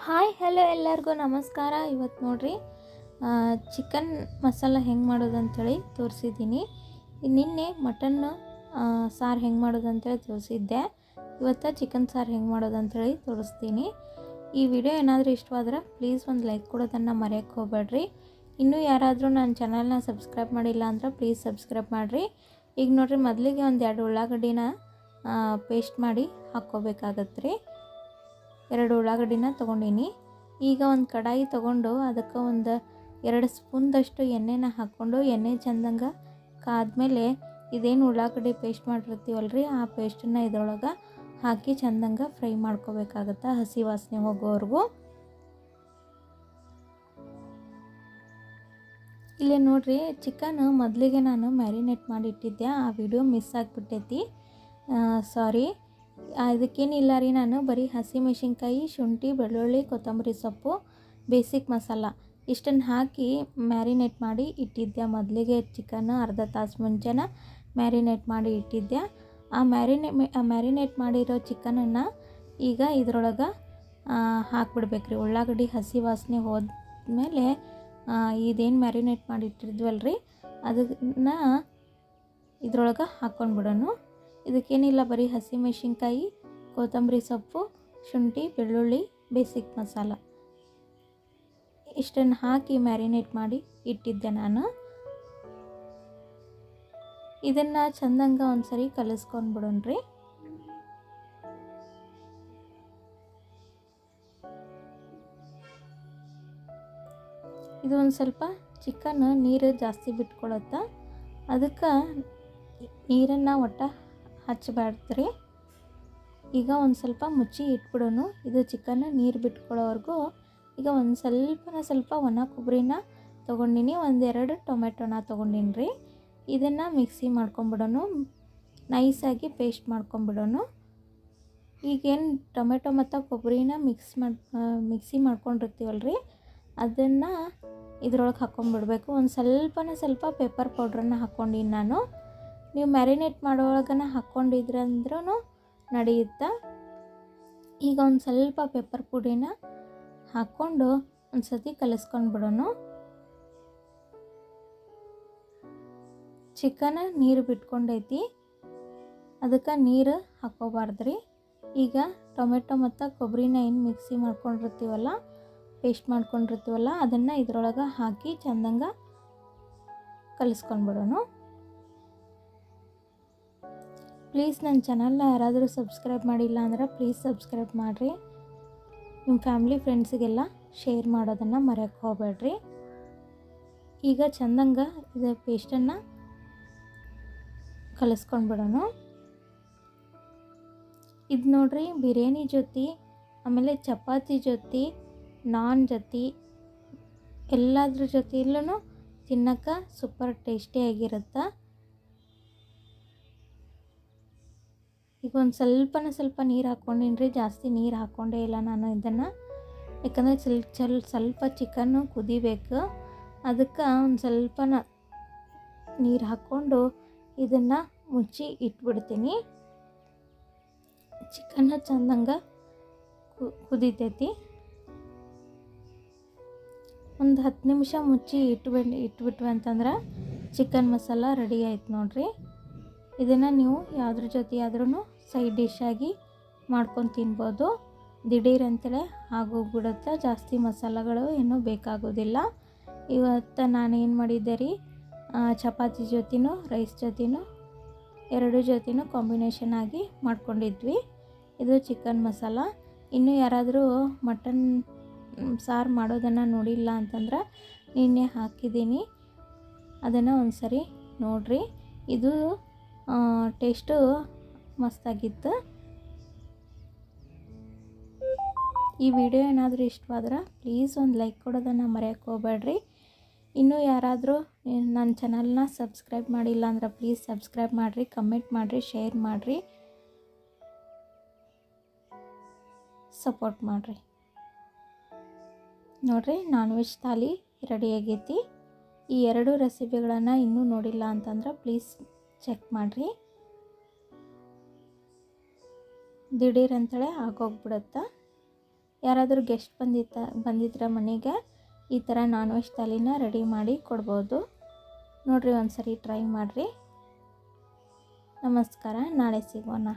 Hi hello ಎಲ್ಲರಿಗೂ ನಮಸ್ಕಾರ. ಇವತ್ತು ನೋಡ್ರಿ ಚಿಕನ್ ಮಸಾಲ ಹೆಂಗೆ ಮಾಡೋದು ಅಂಥೇಳಿ ತೋರಿಸಿದ್ದೀನಿ. ನಿನ್ನೆ ಮಟನ್ ಸಾರು ಹೆಂಗೆ ಮಾಡೋದು ಅಂಥೇಳಿ ತೋರಿಸಿದ್ದೆ. ಇವತ್ತು ಚಿಕನ್ ಸಾರು ಹೆಂಗೆ ಮಾಡೋದು ಅಂಥೇಳಿ ತೋರಿಸ್ತೀನಿ. ಈ ವಿಡಿಯೋ ಏನಾದರೂ ಇಷ್ಟವಾದ್ರೆ ಪ್ಲೀಸ್ ಒಂದು ಲೈಕ್ ಕೊಡೋದನ್ನು ಮರೆಯೋಕ್ಕೆ ಹೋಗಬೇಡ್ರಿ. ಇನ್ನೂ ಯಾರಾದರೂ ನನ್ನ ಚಾನಲ್ನ ಸಬ್ಸ್ಕ್ರೈಬ್ ಮಾಡಿಲ್ಲ ಅಂದ್ರೆ ಪ್ಲೀಸ್ ಸಬ್ಸ್ಕ್ರೈಬ್ ಮಾಡಿರಿ. ಈಗ ನೋಡ್ರಿ, ಮೊದಲಿಗೆ ಒಂದು 2 ಉಳ್ಳಾಗಡ್ಡಿನ ಪೇಸ್ಟ್ ಮಾಡಿ ಹಾಕ್ಕೋಬೇಕಾಗತ್ತೆ ರೀ. 2 ಉಳ್ಳಾಗಡ್ಡಿನ ತೊಗೊಂಡಿನಿ. ಈಗ ಒಂದು ಕಡಾಯಿ ತೊಗೊಂಡು ಅದಕ್ಕೆ ಒಂದು 2 ಸ್ಪೂನ್ದಷ್ಟು ಎಣ್ಣೆನ ಹಾಕ್ಕೊಂಡು ಎಣ್ಣೆ ಚೆಂದಂಗೆ ಕಾದ್ಮೇಲೆ ಇದೇನು ಉಳ್ಳಾಗಡ್ಡಿ ಪೇಸ್ಟ್ ಮಾಡಿರ್ತೀವಲ್ರಿ ಆ ಪೇಸ್ಟನ್ನು ಇದ್ರೊಳಗೆ ಹಾಕಿ ಚೆಂದಂಗೆ ಫ್ರೈ ಮಾಡ್ಕೋಬೇಕಾಗತ್ತೆ, ಹಸಿ ವಾಸನೆ ಹೋಗೋವರೆಗೂ. ಇಲ್ಲೇ ನೋಡ್ರಿ, ಚಿಕನ್ ಮೊದಲಿಗೆ ನಾನು ಮ್ಯಾರಿನೇಟ್ ಮಾಡಿ ಇಟ್ಟಿದ್ದೆ. ಆ ವಿಡಿಯೋ ಮಿಸ್ ಆಗಿಬಿಟ್ಟೈತಿ, ಸಾರಿ. ಅದಕ್ಕೇನಿಲ್ಲ ರೀ, ನಾನು ಬರೀ ಹಸಿಮೆಣಸಿನ್ಕಾಯಿ, ಶುಂಠಿ, ಬೆಳ್ಳುಳ್ಳಿ, ಕೊತ್ತಂಬರಿ ಸೊಪ್ಪು, ಬೇಸಿಕ್ ಮಸಾಲ ಇಷ್ಟನ್ನು ಹಾಕಿ ಮ್ಯಾರಿನೇಟ್ ಮಾಡಿ ಇಟ್ಟಿದ್ದೆ. ಮೊದಲಿಗೆ ಚಿಕನ್ ಅರ್ಧ ತಾಸು ಮುಂಚೆನ ಮ್ಯಾರಿನೇಟ್ ಮಾಡಿ ಇಟ್ಟಿದ್ದೆ. ಆ ಮ್ಯಾರಿನೇಟ್ ಮಾಡಿರೋ ಚಿಕನನ್ನು ಈಗ ಇದ್ರೊಳಗೆ ಹಾಕ್ಬಿಡ್ಬೇಕ್ರಿ. ಉಳ್ಳಾಗಡ್ಡಿ ಹಸಿ ವಾಸನೆ ಹೋದ್ಮೇಲೆ ಇದೇನು ಮ್ಯಾರಿನೇಟ್ ಮಾಡಿ ಇಟ್ಟಿದ್ವಲ್ರಿ ಅದನ್ನು ಇದ್ರೊಳಗೆ ಹಾಕ್ಕೊಂಡ್ಬಿಡೋಣ. ಇದಕ್ಕೇನಿಲ್ಲ, ಬರೀ ಹಸಿಮೆಣಸಿನ್ಕಾಯಿ, ಕೊತ್ತಂಬರಿ ಸೊಪ್ಪು, ಶುಂಠಿ, ಬೆಳ್ಳುಳ್ಳಿ, ಬೇಸಿಕ್ ಮಸಾಲ ಇಷ್ಟನ್ನು ಹಾಕಿ ಮ್ಯಾರಿನೇಟ್ ಮಾಡಿ ಇಟ್ಟಿದ್ದೆ ನಾನು. ಇದನ್ನು ಚೆಂದಂಗೆ ಒಂದು ಸರಿ ಕಲಿಸ್ಕೊಂಡ್ಬಿಡೋಣ್ರಿ. ಇದು ಒಂದು ಸ್ವಲ್ಪ ಚಿಕನ್ ನೀರು ಜಾಸ್ತಿ ಬಿಟ್ಕೊಳತ್ತ, ಅದಕ್ಕೆ ನೀರನ್ನು ಒಟ್ಟ ಹಚ್ಚಬಾರ್ದ್ರಿ. ಈಗ ಒಂದು ಸ್ವಲ್ಪ ಮುಚ್ಚಿ ಇಟ್ಬಿಡೋನು. ಇದು ಚಿಕನ್ ನೀರು ಬಿಟ್ಕೊಳ್ಳೋವರೆಗೂ. ಈಗ ಒಂದು ಸ್ವಲ್ಪ ಒಣ ಕೊಬ್ಬರಿನ ತೊಗೊಂಡಿನಿ, 1-2 ಟೊಮೆಟೊನ ತೊಗೊಂಡಿನಿ ರೀ. ಇದನ್ನು ಮಿಕ್ಸಿ ಮಾಡ್ಕೊಂಬಿಡೋನು, ನೈಸಾಗಿ ಪೇಸ್ಟ್ ಮಾಡ್ಕೊಂಬಿಡೋನು. ಈಗೇನು ಟೊಮೆಟೊ ಮತ್ತು ಕೊಬ್ಬರಿನ ಮಿಕ್ಸಿ ಮಾಡ್ಕೊಂಡಿರ್ತೀವಲ್ರಿ ಅದನ್ನು ಇದ್ರೊಳಗೆ ಹಾಕ್ಕೊಂಬಿಡ್ಬೇಕು. ಒಂದು ಸ್ವಲ್ಪ ಪೆಪ್ಪರ್ ಪೌಡ್ರನ್ನ ಹಾಕ್ಕೊಂಡಿನಿ ನಾನು. ನೀವು ಮ್ಯಾರಿನೇಟ್ ಮಾಡೋಳಗನ ಹಾಕ್ಕೊಂಡಿದ್ರಂದ್ರೂ ನಡೆಯುತ್ತೆ. ಈಗ ಒಂದು ಸ್ವಲ್ಪ ಪೆಪ್ಪರ್ ಪುಡಿನ ಹಾಕ್ಕೊಂಡು ಒಂದು ಸತಿ ಕಲಿಸ್ಕೊಂಡ್ಬಿಡೋನು. ಚಿಕನ್ ನೀರು ಬಿಟ್ಕೊಂಡೈತಿ, ಅದಕ್ಕೆ ನೀರು ಹಾಕ್ಕೋಬಾರ್ದ್ರಿ. ಈಗ ಟೊಮೆಟೊ ಮತ್ತು ಕೊಬ್ಬರಿನ ಏನು ಮಿಕ್ಸಿ ಮಾಡ್ಕೊಂಡಿರ್ತೀವಲ್ಲ, ಪೇಸ್ಟ್ ಮಾಡ್ಕೊಂಡಿರ್ತೀವಲ್ಲ ಅದನ್ನು ಇದ್ರೊಳಗೆ ಹಾಕಿ ಚೆಂದಂಗೆ ಕಲಿಸ್ಕೊಂಡ್ಬಿಡೋನು. ಪ್ಲೀಸ್ ನನ್ನ ಚಾನಲ್ನ ಯಾರಾದರೂ ಸಬ್ಸ್ಕ್ರೈಬ್ ಮಾಡಿಲ್ಲ ಅಂದ್ರೆ ಪ್ಲೀಸ್ ಸಬ್ಸ್ಕ್ರೈಬ್ ಮಾಡಿರಿ. ನಿಮ್ಮ ಫ್ಯಾಮಿಲಿ ಫ್ರೆಂಡ್ಸಿಗೆಲ್ಲ ಶೇರ್ ಮಾಡೋದನ್ನು ಮರೆಯೋಕ್ಕೆ ಹೋಗಬೇಡ್ರಿ. ಈಗ ಚೆಂದಂಗೆ ಇದು ಪೇಸ್ಟನ್ನು ಕಲಿಸ್ಕೊಂಡ್ಬಿಡೋನು. ಇದು ನೋಡ್ರಿ, ಬಿರಿಯಾನಿ ಜೊತೆ, ಆಮೇಲೆ ಚಪಾತಿ ಜೊತೆ, ನಾನ್ ಜೊತೆ, ಎಲ್ಲದ್ರ ಜೊತೆಯಲ್ಲೂ ತಿನ್ನೋಕ್ಕೆ ಸೂಪರ್ ಟೇಸ್ಟಿಯಾಗಿರುತ್ತೆ. ಈಗ ಒಂದು ಸ್ವಲ್ಪ ನೀರು ಹಾಕ್ಕೊಂಡಿನಿ, ಜಾಸ್ತಿ ನೀರು ಹಾಕ್ಕೊಂಡೇ ಇಲ್ಲ ನಾನು ಇದನ್ನು. ಯಾಕಂದರೆ ಸ್ವಲ್ಪ ಚಿಕನ್ನು ಕುದಿಬೇಕು, ಅದಕ್ಕೆ ಒಂದು ಸ್ವಲ್ಪ ನೀರು ಹಾಕ್ಕೊಂಡು ಇದನ್ನು ಮುಚ್ಚಿ ಇಟ್ಬಿಡ್ತೀನಿ. ಚಿಕನ್ನ ಚೆಂದಂಗೆ ಕುದಿತೈತಿ. ಒಂದು 10 ನಿಮಿಷ ಮುಚ್ಚಿ ಇಟ್ಬಿಟ್ವಿ ಅಂತಂದ್ರೆ ಚಿಕನ್ ಮಸಾಲ ರೆಡಿ ಆಯ್ತು ನೋಡ್ರಿ. ಇದನ್ನು ನೀವು ಯಾವುದ್ರ ಜೊತೆ ಆದ್ರೂ ಸೈಡ್ ಡಿಶ್ಶಾಗಿ ಮಾಡ್ಕೊಂಡು ತಿನ್ಬೋದು. ದಿಢೀರ್ ಅಂತಲೇ ಆಗೋಗ್ಬಿಡುತ್ತೆ, ಜಾಸ್ತಿ ಮಸಾಲೆಗಳು ಏನೂ ಬೇಕಾಗೋದಿಲ್ಲ. ಇವತ್ತು ನಾನೇನು ಮಾಡಿದ್ದೆ ರೀ, ಚಪಾತಿ ಜೊತೆನೂ ರೈಸ್ ಜೊತೆನೂ 2 ಜೊತೆನೂ ಕಾಂಬಿನೇಷನ್ ಆಗಿ ಮಾಡ್ಕೊಂಡಿದ್ವಿ. ಇದು ಚಿಕನ್ ಮಸಾಲ. ಇನ್ನೂ ಯಾರಾದರೂ ಮಟನ್ ಸಾರು ಮಾಡೋದನ್ನು ನೋಡಿಲ್ಲ ಅಂತಂದ್ರೆ ನಿನ್ನೆ ಹಾಕಿದ್ದೀನಿ, ಅದನ್ನು ಒಂದು ಸರಿ ನೋಡಿರಿ. ಇದು ಟೇಸ್ಟು ಮಸ್ತಾಗಿತ್ತು. ಈ ವಿಡಿಯೋ ಏನಾದರೂ ಇಷ್ಟವಾದ್ರೆ ಪ್ಲೀಸ್ ಒಂದು ಲೈಕ್ ಕೊಡೋದನ್ನು ಮರೆಯೋಕ್ಕೆ ಹೋಗಬೇಡ್ರಿ. ಇನ್ನೂ ಯಾರಾದರೂ ನನ್ನ ಚಾನಲ್ನ ಸಬ್ಸ್ಕ್ರೈಬ್ ಮಾಡಿಲ್ಲ ಅಂದ್ರೆ ಪ್ಲೀಸ್ ಸಬ್ಸ್ಕ್ರೈಬ್ ಮಾಡಿರಿ, ಕಮೆಂಟ್ ಮಾಡಿರಿ, ಶೇರ್ ಮಾಡಿರಿ, ಸಪೋರ್ಟ್ ಮಾಡಿರಿ. ನೋಡಿರಿ, ನಾನ್ ವೆಜ್ ಥಾಲಿ ರೆಡಿಯಾಗೈತಿ. ಈ 2 ರೆಸಿಪಿಗಳನ್ನು ಇನ್ನೂ ನೋಡಿಲ್ಲ ಅಂತಂದ್ರೆ ಪ್ಲೀಸ್ ಚೆಕ್ ಮಾಡಿರಿ. ದಿಢೀರ್ ಅಂತೇಳಿ ಆಗೋಗ್ಬಿಡುತ್ತೆ. ಯಾರಾದರೂ ಗೆಸ್ಟ್ ಬಂದಿದ್ರೆ ಮನೆಗೆ ಈ ಥರ ನಾನ್ ವೆಜ್ ಥಾಲಿನ ರೆಡಿ ಮಾಡಿ ಕೊಡ್ಬೋದು. ನೋಡಿರಿ, ಒಂದು ಸರಿ ಟ್ರೈ ಮಾಡಿರಿ. ನಮಸ್ಕಾರ, ನಾಳೆ ಸಿಗೋಣ.